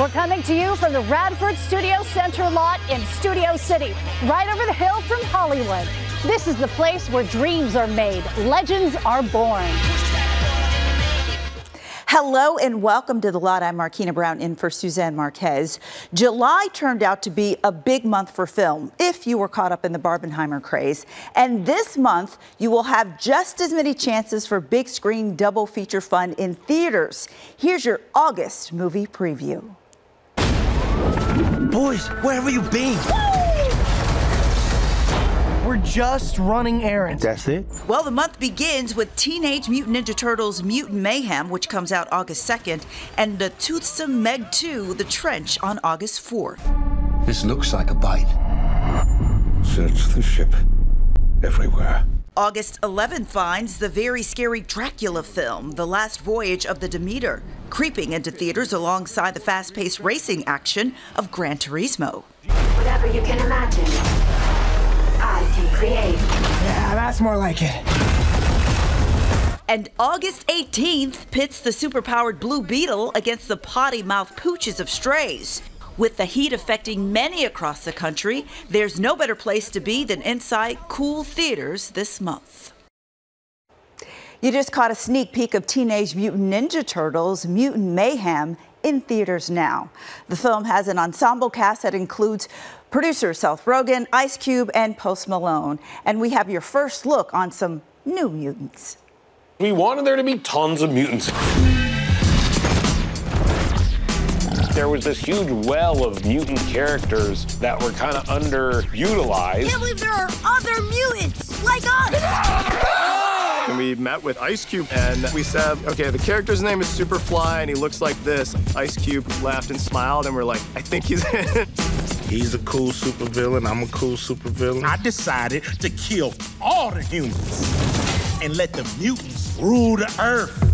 We're coming to you from the Radford Studio Center lot in Studio City, right over the hill from Hollywood. This is the place where dreams are made, legends are born. Hello and welcome to The Lot. I'm Marquina Brown in for Suzanne Marquez. July turned out to be a big month for film, if you were caught up in the Barbenheimer craze. And this month, you will have just as many chances for big screen double feature fun in theaters. Here's your August movie preview. Boys, where have you been? We're just running errands. That's it? Well, the month begins with Teenage Mutant Ninja Turtles Mutant Mayhem, which comes out August 2nd, and the toothsome Meg 2, The Trench, on August 4th. This looks like a bite. Search the ship. Everywhere. August 11th finds the very scary Dracula film, The Last Voyage of the Demeter, creeping into theaters alongside the fast-paced racing action of Gran Turismo. Whatever you can imagine, I can create. Yeah, that's more like it. And August 18th pits the superpowered Blue Beetle against the potty-mouthed pooches of Strays. With the heat affecting many across the country, there's no better place to be than inside cool theaters this month. You just caught a sneak peek of Teenage Mutant Ninja Turtles Mutant Mayhem in theaters now. The film has an ensemble cast that includes producers Seth Rogen, Ice Cube, and Post Malone. And we have your first look on some new mutants. We wanted there to be tons of mutants. There was this huge well of mutant characters that were kind of underutilized. I can't believe there are other mutants like us! And we met with Ice Cube and we said, okay, the character's name is Superfly and he looks like this. Ice Cube laughed and smiled and we're like, I think he's in it. He's a cool supervillain, I'm a cool supervillain. I decided to kill all the humans and let the mutants rule the earth.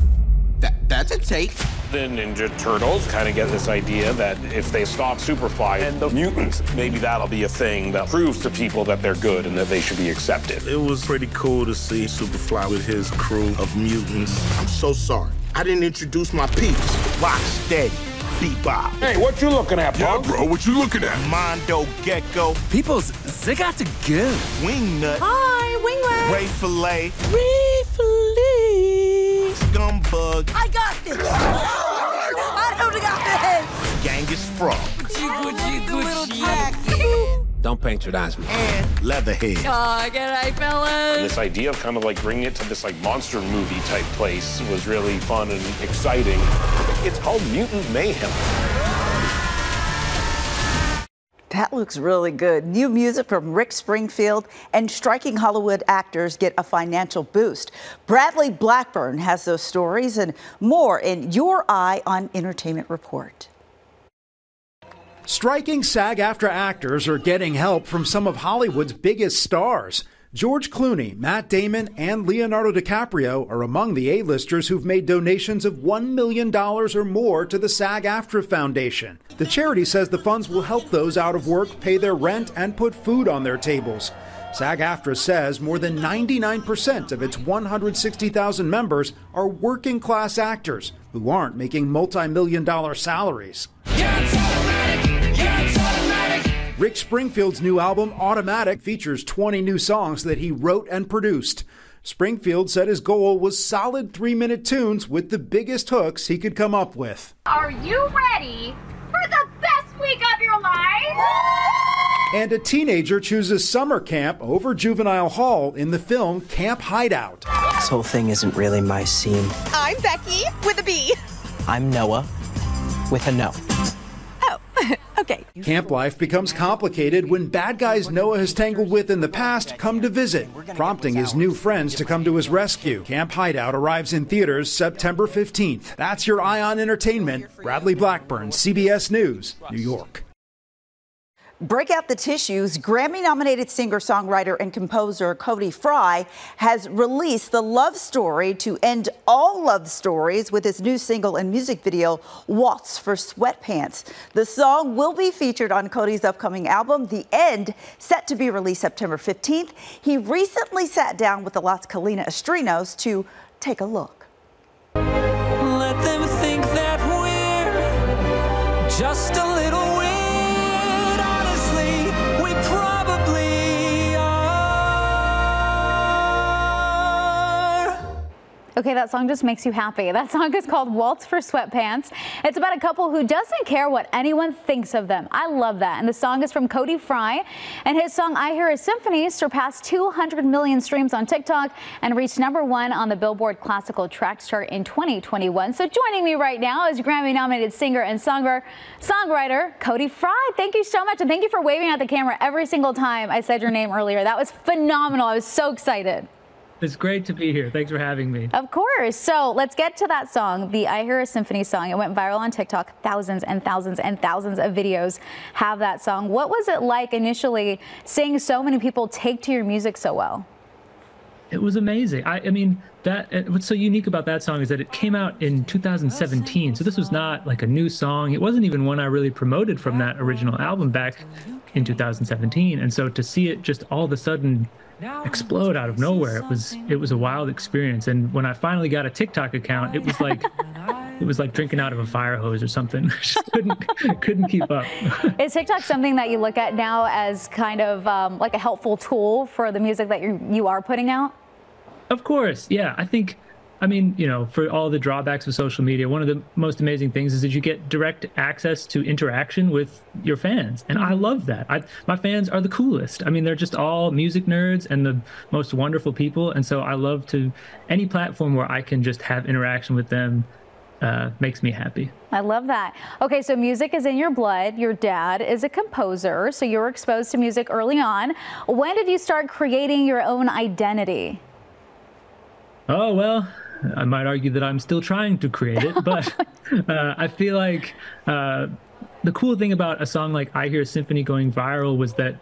That's a take. The Ninja Turtles kind of get this idea that if they stop Superfly and the mutants, maybe that'll be a thing that proves to people that they're good and that they should be accepted. It was pretty cool to see Superfly with his crew of mutants. I'm so sorry. I didn't introduce my peeps. Rock steady, bebop. Hey, what you looking at, Yeah, punk? bro, what you looking at? Mondo Gecko. People's, they got to go. Wingnut. Hi, Wingway. Ray Fillet. Ray Fillet. Scumbug. I got this. I don't got this. Genghis Frog. Don't patronize me. And Leatherhead. Oh, good night, fellas. This idea of kind of like bringing it to this like monster movie type place was really fun and exciting. It's called Mutant Mayhem. That looks really good. New music from Rick Springfield and striking Hollywood actors get a financial boost. Bradley Blackburn has those stories and more in Your Eye on Entertainment Report. Striking SAG-AFTRA actors are getting help from some of Hollywood's biggest stars. George Clooney, Matt Damon, and Leonardo DiCaprio are among the A-listers who've made donations of $1 million or more to the SAG-AFTRA Foundation. The charity says the funds will help those out of work pay their rent and put food on their tables. SAG-AFTRA says more than 99% of its 160,000 members are working-class actors who aren't making multi-million-dollar salaries. Rick Springfield's new album, Automatic, features 20 new songs that he wrote and produced. Springfield said his goal was solid 3-minute tunes with the biggest hooks he could come up with. Are you ready for the best week of your life? And a teenager chooses summer camp over juvenile hall in the film Camp Hideout. This whole thing isn't really my scene. I'm Becky with a B. I'm Noah with a no. Oh, okay. Camp life becomes complicated when bad guys Noah has tangled with in the past come to visit, prompting his new friends to come to his rescue. Camp Hideout arrives in theaters September 15th. That's your Eye on Entertainment. Bradley Blackburn, CBS News, New York. Break Out the Tissues, Grammy-nominated singer-songwriter and composer Cody Frye has released the love story to end all love stories with his new single and music video, Waltz for Sweatpants. The song will be featured on Cody's upcoming album, The End, set to be released September 15th. He recently sat down with the Lot's Kalina Estrinos to take a look. Let them think that we're just a little weird, honestly, we probably are. Okay, that song just makes you happy. That song is called Waltz for Sweatpants. It's about a couple who doesn't care what anyone thinks of them. I love that. And the song is from Cody Frye. And his song I Hear a Symphony surpassed 200 million streams on TikTok and reached #1 on the Billboard Classical Tracks chart in 2021. So joining me right now is Grammy-nominated singer and songwriter Cody Frye. Thank you so much. And thank you for waving at the camera every single time I said your name earlier. That was phenomenal. I was so excited. It's great to be here. Thanks for having me. Of course. So let's get to that song, the I Hear a Symphony song. It went viral on TikTok. Thousands and thousands and thousands of videos have that song. What was it like initially seeing so many people take to your music so well? It was amazing. I mean, what's so unique about that song is that it came out in 2017. So this was not like a new song. It wasn't even one I really promoted from that original album back in 2017. And so to see it just all of a sudden explode out of nowhere, it was a wild experience. And when I finally got a TikTok account, it was like drinking out of a fire hose or something. Just couldn't keep up. Is TikTok something that you look at now as kind of like a helpful tool for the music that you are putting out? Of course, yeah. I mean, you know, for all the drawbacks of social media, one of the most amazing things is that you get direct access to interaction with your fans. And I love that. My fans are the coolest. I mean, they're just all music nerds and the most wonderful people. And so I love any platform where I can just have interaction with them makes me happy. I love that. Okay, so music is in your blood. Your dad is a composer, so you were exposed to music early on. When did you start creating your own identity? Oh, well, I might argue that I'm still trying to create it, but I feel like the cool thing about a song like I Hear a Symphony going viral was that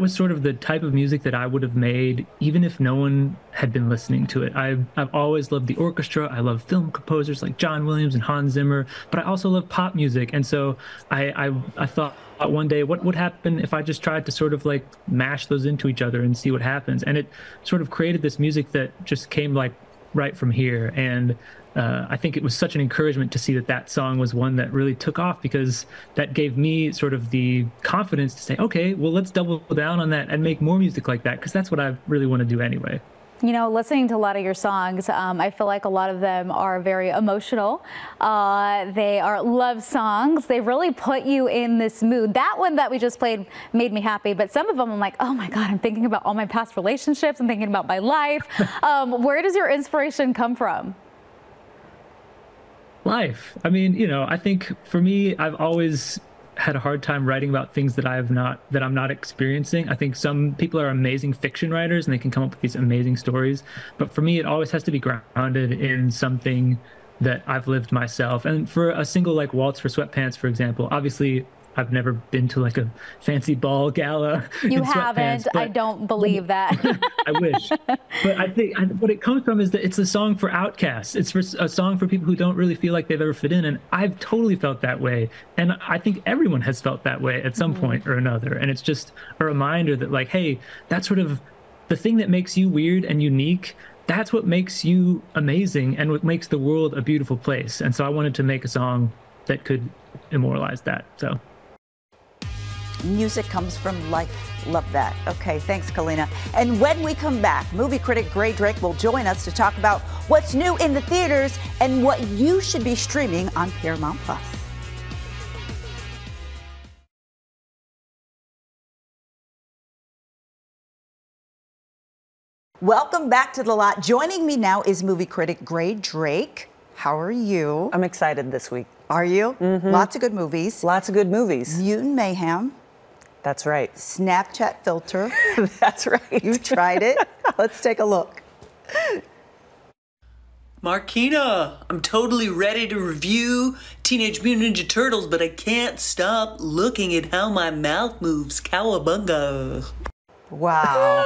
was sort of the type of music that I would have made even if no one had been listening to it. I've always loved the orchestra. I love film composers like John Williams and Hans Zimmer, but I also love pop music. And so I thought one day, what would happen if I just tried to sort of like mash those into each other and see what happens? And it sort of created this music that just came like right from here. And I think it was such an encouragement to see that song was one that really took off, because that gave me sort of the confidence to say, okay, well, let's double down on that and make more music like that, because that's what I really want to do anyway. You know, listening to a lot of your songs, I feel like a lot of them are very emotional. They are love songs. They really put you in this mood. That one that we just played made me happy, but some of them I'm like, oh my God, I'm thinking about all my past relationships. I'm thinking about my life. Where does your inspiration come from? Life. I mean, you know, I think for me, I've always had a hard time writing about things that I'm not experiencing. I think some people are amazing fiction writers and they can come up with these amazing stories, but for me, it always has to be grounded in something that I've lived myself. And for a single like Waltz for Sweatpants, for example, obviously I've never been to like a fancy ball gala. You haven't. I don't believe that. I wish. But I think what it comes from is that it's a song for outcasts. It's a song for people who don't really feel like they've ever fit in. And I've totally felt that way. And I think everyone has felt that way at some point or another. And it's just a reminder that like, hey, that's sort of the thing that makes you weird and unique. That's what makes you amazing and what makes the world a beautiful place. And so I wanted to make a song that could immortalize that. So. Music comes from life. Love that. Okay, thanks, Kalina. And when we come back, movie critic Grae Drake will join us to talk about what's new in the theaters and what you should be streaming on Paramount+. Welcome back to The Lot. Joining me now is movie critic Grae Drake. How are you? I'm excited this week. Are you? Mm-hmm. Lots of good movies. Lots of good movies. Mutant Mayhem. That's right. Snapchat filter. That's right. You tried it. Let's take a look. Marquina, I'm totally ready to review Teenage Mutant Ninja Turtles, but I can't stop looking at how my mouth moves. Cowabunga. Wow.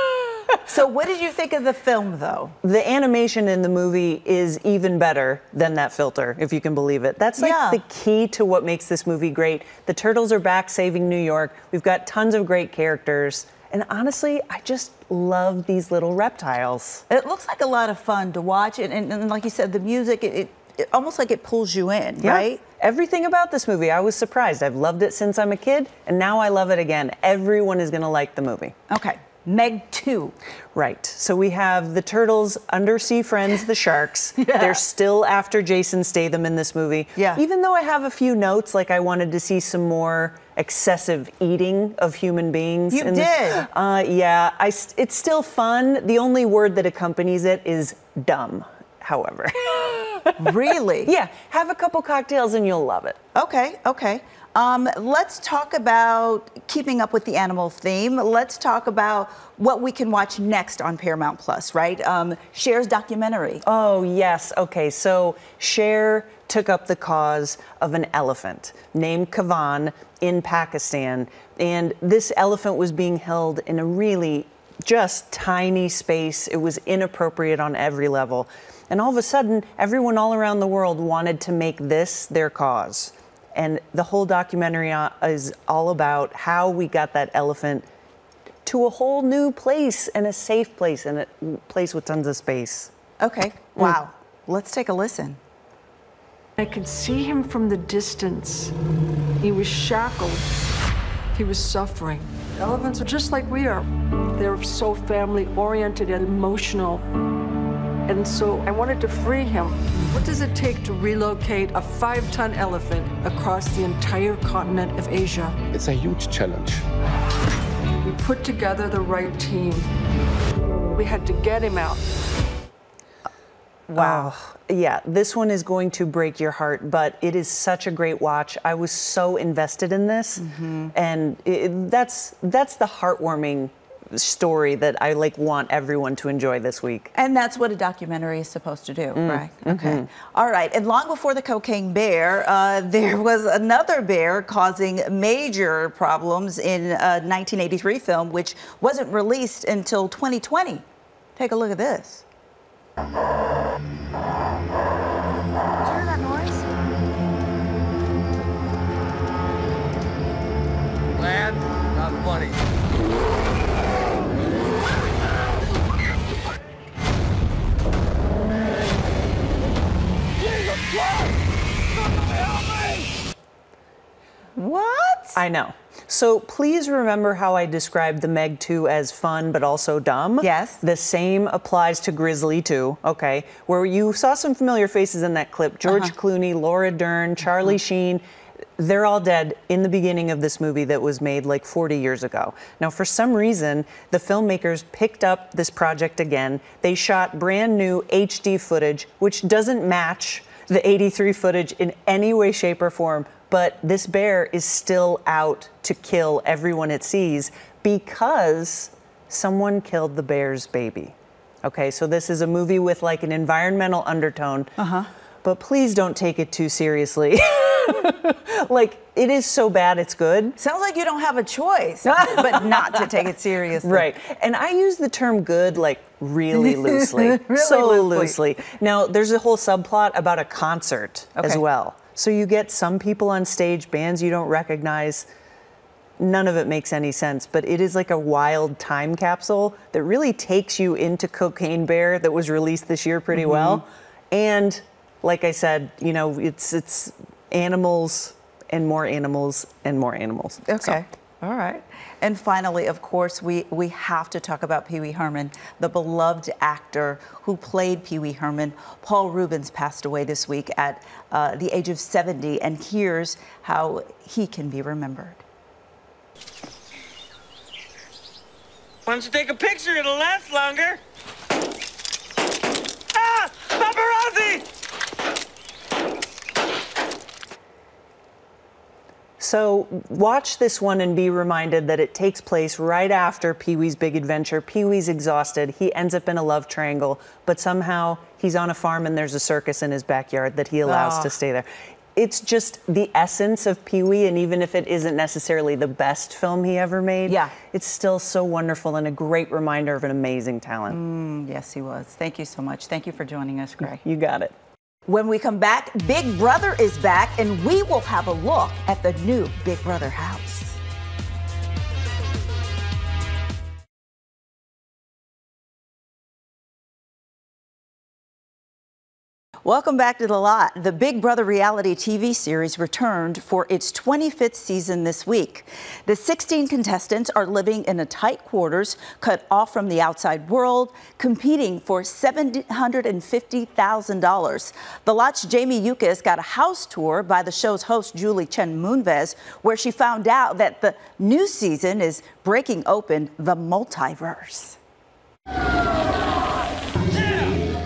So what did you think of the film, though? The animation in the movie is even better than that filter, if you can believe it. That's like the key to what makes this movie great. The Turtles are back saving New York. We've got tons of great characters. And honestly, I just love these little reptiles. It looks like a lot of fun to watch. And like you said, the music, it almost like it pulls you in, right? Everything about this movie, I was surprised. I've loved it since I'm a kid, and now I love it again. Everyone is going to like the movie. Okay. Meg 2. Right. So we have the Turtles' undersea friends, the sharks. Yeah. They're still after Jason Statham in this movie. Yeah. Even though I have a few notes, like I wanted to see some more excessive eating of human beings. You did? Yeah. It's still fun. The only word that accompanies it is dumb, however. Really? Yeah. Have a couple cocktails and you'll love it. Okay, okay. Let's talk about keeping up with the animal theme. Let's talk about what we can watch next on Paramount Plus, right? Cher's documentary. Oh, yes. Okay, so Cher took up the cause of an elephant named Kavan in Pakistan. And this elephant was being held in a really just tiny space. It was inappropriate on every level. And all of a sudden, everyone all around the world wanted to make this their cause. And the whole documentary is all about how we got that elephant to a whole new place and a safe place and a place with tons of space. Okay, wow. Let's take a listen. I could see him from the distance. He was shackled. He was suffering. Elephants are just like we are. They're so family-oriented and emotional. And so I wanted to free him. What does it take to relocate a 5-ton elephant across the entire continent of Asia? It's a huge challenge. We put together the right team. We had to get him out. Wow. Yeah, this one is going to break your heart, but it is such a great watch. I was so invested in this, and that's the heartwarming story that I want everyone to enjoy this week. And that's what a documentary is supposed to do, right? Okay. All right. And long before the cocaine bear, there was another bear causing major problems in a 1983 film, which wasn't released until 2020. Take a look at this. Did you hear that noise? Lad, not funny. What? I know. So please remember how I described the Meg 2 as fun but also dumb? Yes. The same applies to Grizzly 2, okay, where you saw some familiar faces in that clip. George Clooney, Laura Dern, Charlie Sheen. They're all dead in the beginning of this movie that was made 40 years ago. Now, for some reason, the filmmakers picked up this project again. They shot brand new HD footage, which doesn't match the 83 footage in any way, shape, or form. But this bear is still out to kill everyone it sees because someone killed the bear's baby. Okay, so this is a movie with an environmental undertone. But please don't take it too seriously. It is so bad it's good. Sounds like you don't have a choice, but not to take it seriously. Right. And I use the term good really loosely. Really loosely. Now, there's a whole subplot about a concert as well. So you get some people on stage, bands you don't recognize. None of it makes any sense, but it is a wild time capsule that really takes you into Cocaine Bear that was released this year pretty well. And like I said, it's animals and more animals and more animals. Okay. All right. And finally, of course, we have to talk about Pee Wee Herman, the beloved actor who played Pee Wee Herman. Paul Reubens passed away this week at the age of 70, and here's how he can be remembered. Why don't you take a picture? It'll last longer. Ah! Paparazzi! So watch this one and be reminded that it takes place right after Pee-wee's big adventure. Pee-wee's exhausted. He ends up in a love triangle, but somehow he's on a farm and there's a circus in his backyard that he allows to stay there. It's just the essence of Pee-wee, and even if it isn't necessarily the best film he ever made, it's still so wonderful and a great reminder of an amazing talent. Yes, he was. Thank you so much. Thank you for joining us, Grae. You got it. When we come back, Big Brother is back, and we will have a look at the new Big Brother house. Welcome back to The Lot. The Big Brother reality TV series returned for its 25th season this week. The 16 contestants are living in a tight quarters, cut off from the outside world, competing for $750,000. The Lot's Jamie Yuccas got a house tour by the show's host, Chen, where she found out that the new season is breaking open the multiverse.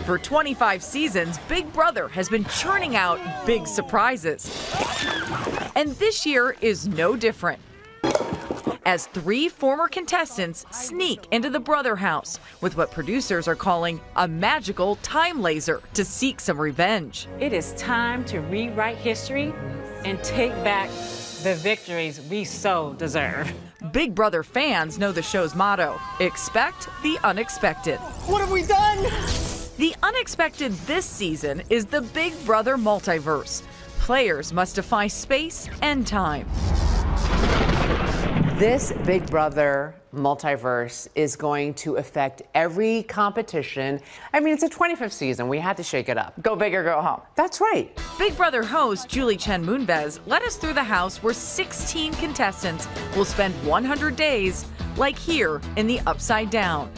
For 25 seasons, Big Brother has been churning out big surprises. And this year is no different. As 3 former contestants sneak into the Brother house with what producers are calling a magical time laser to seek some revenge. It is time to rewrite history and take back the victories we so deserve. Big Brother fans know the show's motto, expect the unexpected. What have we done? The unexpected this season is the Big Brother multiverse. Players must defy space and time. This Big Brother multiverse is going to affect every competition. I mean, it's a 25th season. We had to shake it up. Go big or go home. That's right. Big Brother host Chen led us through the house where 16 contestants will spend 100 days, like here in the Upside Down.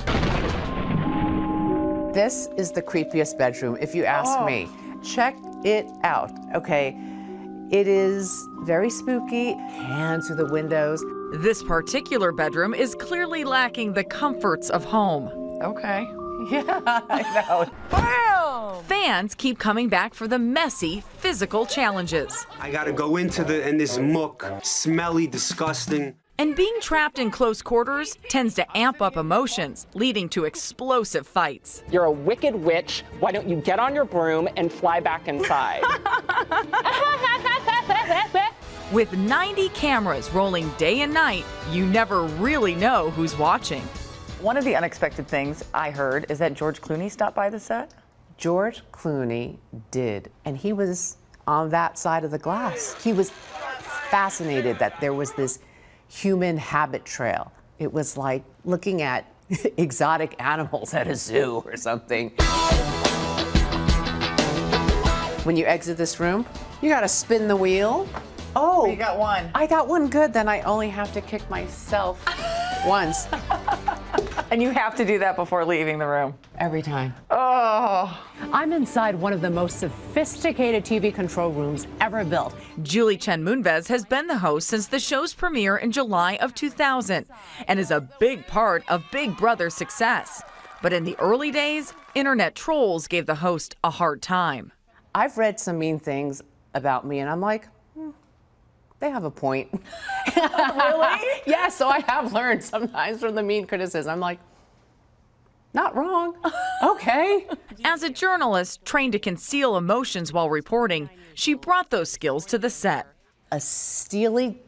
This is the creepiest bedroom, if you ask me. Check it out, okay? It is very spooky. Hands through the windows. This particular bedroom is clearly lacking the comforts of home. Okay. Yeah, I know. Bam! Fans keep coming back for the messy physical challenges. I gotta go into this muck, smelly, disgusting. And being trapped in close quarters tends to amp up emotions, leading to explosive fights. You're a wicked witch. Why don't you get on your broom and fly back inside? With 90 cameras rolling day and night, you never really know who's watching. One of the unexpected things I heard is that George Clooney stopped by the set. George Clooney did, and he was on that side of the glass. He was fascinated that there was this human habit trail. It was like looking at exotic animals at a zoo or something. When you exit this room, you gotta spin the wheel. Oh, you got one. I got one good, then I only have to kick myself once. And you have to do that before leaving the room. Every time. Oh. I'm inside one of the most sophisticated TV control rooms ever built. Chen has been the host since the show's premiere in July of 2000 and is a big part of Big Brother's success. But in the early days, internet trolls gave the host a hard time. I've read some mean things about me, and I'm like, they have a point. Really? Yeah, so I have learned sometimes from the mean criticism. I'm like, not wrong. Okay. As a journalist trained to conceal emotions while reporting, she brought those skills to the set. A steely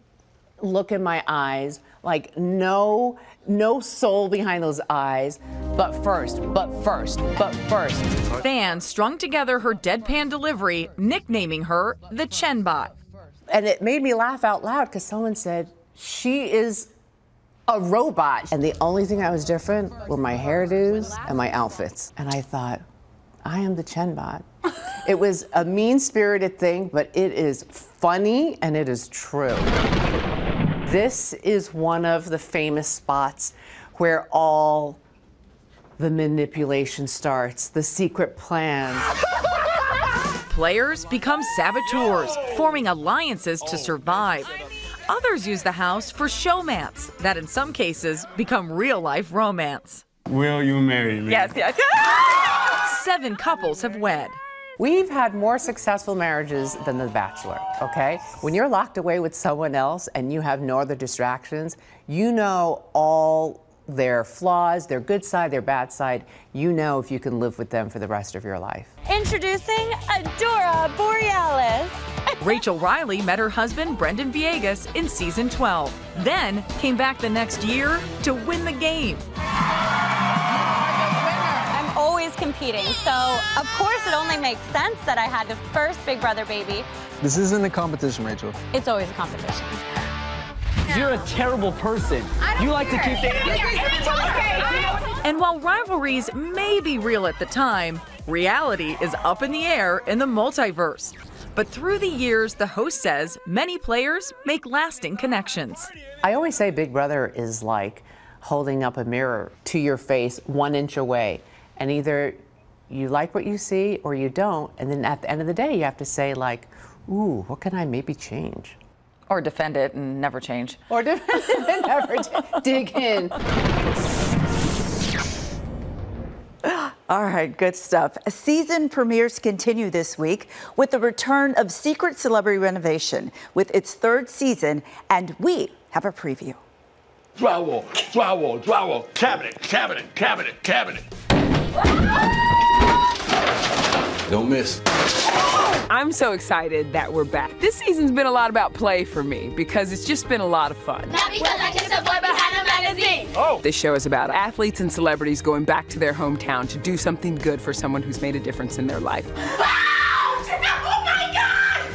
look in my eyes, like no soul behind those eyes, but first. Fans strung together her deadpan delivery, nicknaming her the Chenbot. And it made me laugh out loud because someone said, she is a robot. And the only thing that was different were my hairdos and my outfits. And I thought, I am the Chenbot. It was a mean-spirited thing, but it is funny and it is true. This is one of the famous spots where all the manipulation starts, the secret plans. Players become saboteurs, forming alliances to survive. Others use the house for showmance that in some cases become real-life romance. Will you marry me? Yes. 7 couples have wed. We've had more successful marriages than The Bachelor, okay? When you're locked away with someone else and you have no other distractions, you know all their flaws, their good side, their bad side. You know if you can live with them for the rest of your life. Introducing Adora Borealis. Rachel Riley met her husband, Brendan Viegas, in season 12, then came back the next year to win the game. I'm always competing, so of course it only makes sense that I had the first Big Brother baby. This isn't a competition, Rachel. It's always a competition. You're a terrible person. You like to keep things. And while rivalries may be real at the time, reality is up in the air in the multiverse. But through the years, the host says many players make lasting connections. I always say Big Brother is like holding up a mirror to your face 1 inch away. And either you like what you see or you don't. And then at the end of the day, you have to say like, ooh, what can I maybe change? Or defend it and never change. Or defend it and never dig in. All right, good stuff. Season premieres continue this week with the return of Secret Celebrity Renovation with its 3rd season, and we have a preview. Drywall, drywall, drywall, cabinet, cabinet, cabinet, cabinet. Don't miss. I'm so excited that we're back. This season's been a lot about play for me because it's just been a lot of fun. Not because I kissed a boy behind a magazine. Oh. This show is about athletes and celebrities going back to their hometown to do something good for someone who's made a difference in their life.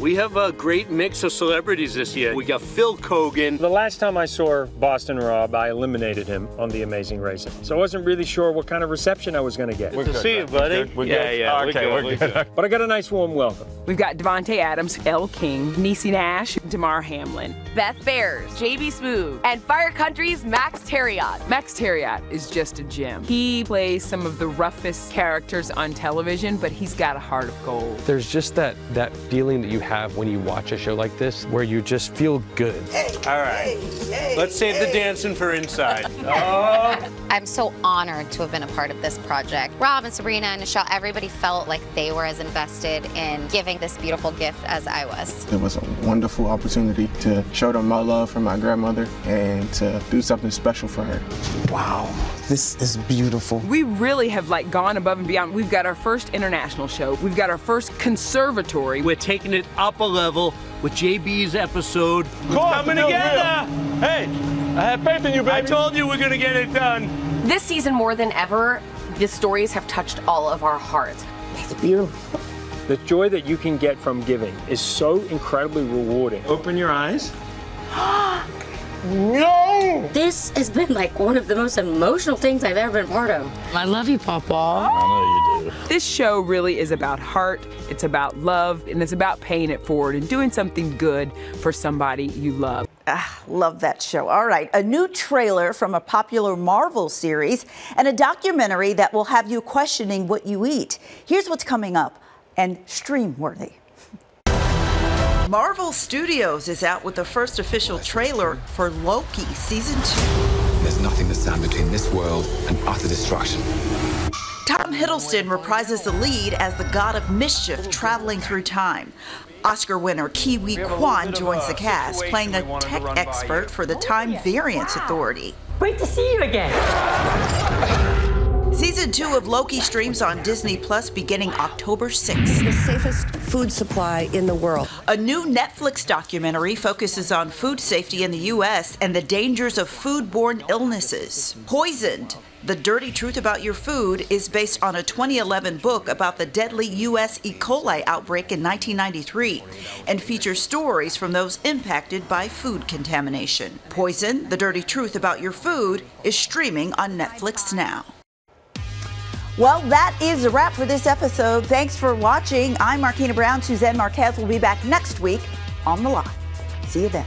We have a great mix of celebrities this year. We got Phil Kogan. The last time I saw Boston Rob, I eliminated him on The Amazing Race. So I wasn't really sure what kind of reception I was going to get. Good to see you, buddy. We're good. Yeah, we're good. But I got a nice warm welcome. We've got Devontae Adams, Elle King, Niecy Nash, Damar Hamlin, Beth Bears, JB Smoove, and Fire Country's Max Terriot. Max Terriot is just a gem. He plays some of the roughest characters on television, but he's got a heart of gold. There's just that feeling that you have when you watch a show like this, where you just feel good. All right, let's save the dancing for inside. Oh. I'm so honored to have been a part of this project. Rob and Sabrina and Nichelle, everybody felt like they were as invested in giving this beautiful gift as I was. It was a wonderful opportunity to show them my love for my grandmother and to do something special for her. Wow, this is beautiful. We really have gone above and beyond. We've got our first international show. We've got our first conservatory. We're taking it up a level with JB's episode. Coming together. Hey, I have faith in you, baby. I told you we're gonna get it done. This season, more than ever, the stories have touched all of our hearts. It's beautiful. The joy that you can get from giving is so incredibly rewarding. Open your eyes. No! This has been one of the most emotional things I've ever been part of. I love you, Papa. I know you do. This show really is about heart, it's about love, and it's about paying it forward and doing something good for somebody you love. Love that show. All right, a new trailer from a popular Marvel series and a documentary that will have you questioning what you eat. Here's what's coming up and stream-worthy. Marvel Studios is out with the first official trailer for Loki Season 2. There's nothing to stand between this world and utter destruction. Tom Hiddleston reprises the lead as the god of mischief traveling through time. Oscar winner Kiwi Kwan joins the cast, playing a tech expert for the Time Variance Authority. Great to see you again. Season 2 of Loki streams on Disney Plus beginning October 6th. The safest food supply in the world. A new Netflix documentary focuses on food safety in the U.S. and the dangers of foodborne illnesses. Poisoned: The Dirty Truth About Your Food is based on a 2011 book about the deadly U.S. E. coli outbreak in 1993 and features stories from those impacted by food contamination. Poison: The Dirty Truth About Your Food is streaming on Netflix now. Well, that is a wrap for this episode. Thanks for watching. I'm Marquina Brown. Suzanne Marquez will be back next week on The Live. See you then.